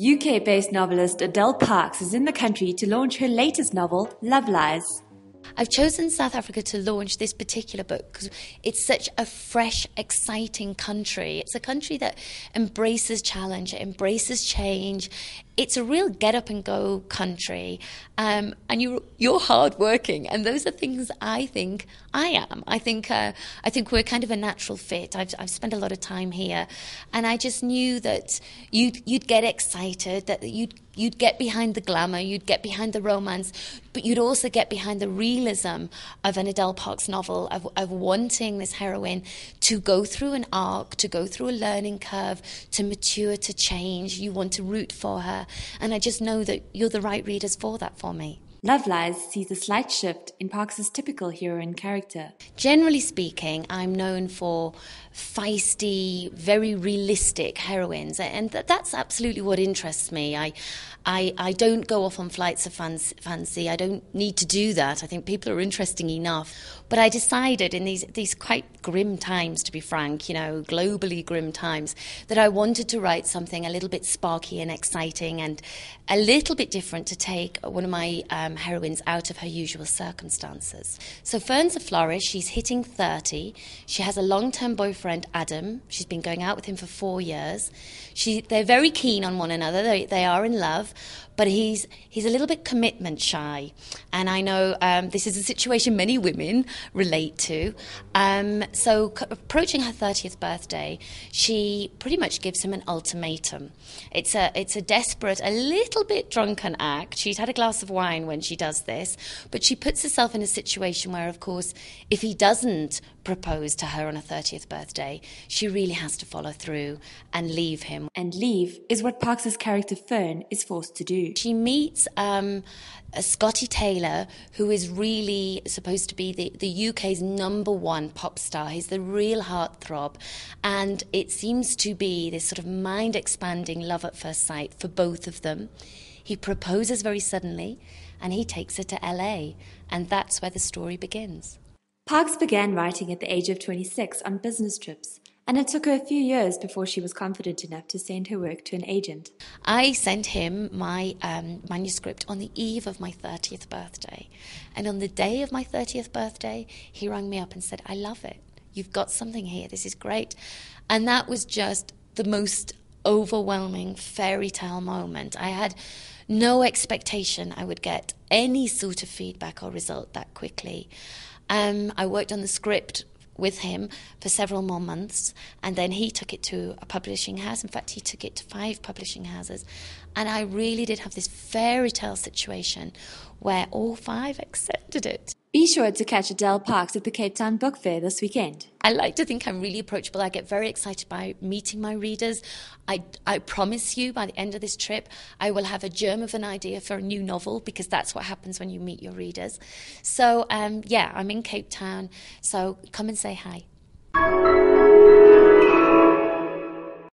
UK-based novelist Adele Parks is in the country to launch her latest novel, Love Lies. I've chosen South Africa to launch this particular book because it's such a fresh, exciting country. It's a country that embraces challenge, it embraces change. It's a real get-up-and-go country, and you're hard-working, and those are things I think I am. I think we're kind of a natural fit. I've spent a lot of time here, and I just knew that you'd get excited, that you'd get behind the glamour, you'd get behind the romance, but you'd also get behind the realism of an Adele Parks novel, of wanting this heroine to go through an arc, to go through a learning curve, to mature, to change. You want to root for her. And I just know that you're the right readers for that for me. Love Lies sees a slight shift in Parks' typical heroine character. Generally speaking, I'm known for feisty, very realistic heroines, and that's absolutely what interests me. I don't go off on flights of fancy. I don't need to do that. I think people are interesting enough. But I decided in these quite grim times, to be frank, globally grim times, that I wanted to write something a little bit sparky and exciting and a little bit different to take one of my heroines out of her usual circumstances. So Fern's a florist. She's hitting 30. She has a long-term boyfriend, Adam. She's been going out with him for 4 years. They're very keen on one another. They are in love, but he's a little bit commitment shy. And I know this is a situation many women relate to. So approaching her 30th birthday, she pretty much gives him an ultimatum. It's a desperate, a little bit drunken act. She's had a glass of wine when she does this, but she puts herself in a situation where, of course, if he doesn't propose to her on her 30th birthday, she really has to follow through and leave him. And leave is what Parks' character Fern is forced to do. She meets a Scotty Taylor, who is really supposed to be the UK's #1 pop star. He's the real heartthrob, and it seems to be this sort of mind-expanding love at first sight for both of them. He proposes very suddenly, and he takes her to LA, and that's where the story begins. Parks began writing at the age of 26 on business trips, and it took her a few years before she was confident enough to send her work to an agent. I sent him my manuscript on the eve of my 30th birthday. And on the day of my 30th birthday, he rang me up and said, "I love it. You've got something here. This is great." And that was just the most overwhelming fairy tale moment. I had no expectation I would get any sort of feedback or result that quickly. I worked on the script with him for several more months, and then he took it to a publishing house. In fact, he took it to 5 publishing houses, and I really did have this fairy tale situation where all 5 accepted it. Be sure to catch Adele Parks at the Cape Town Book Fair this weekend. I like to think I'm really approachable. I get very excited by meeting my readers. I promise you by the end of this trip, I will have a germ of an idea for a new novel, because that's what happens when you meet your readers. So, I'm in Cape Town, so come and say hi.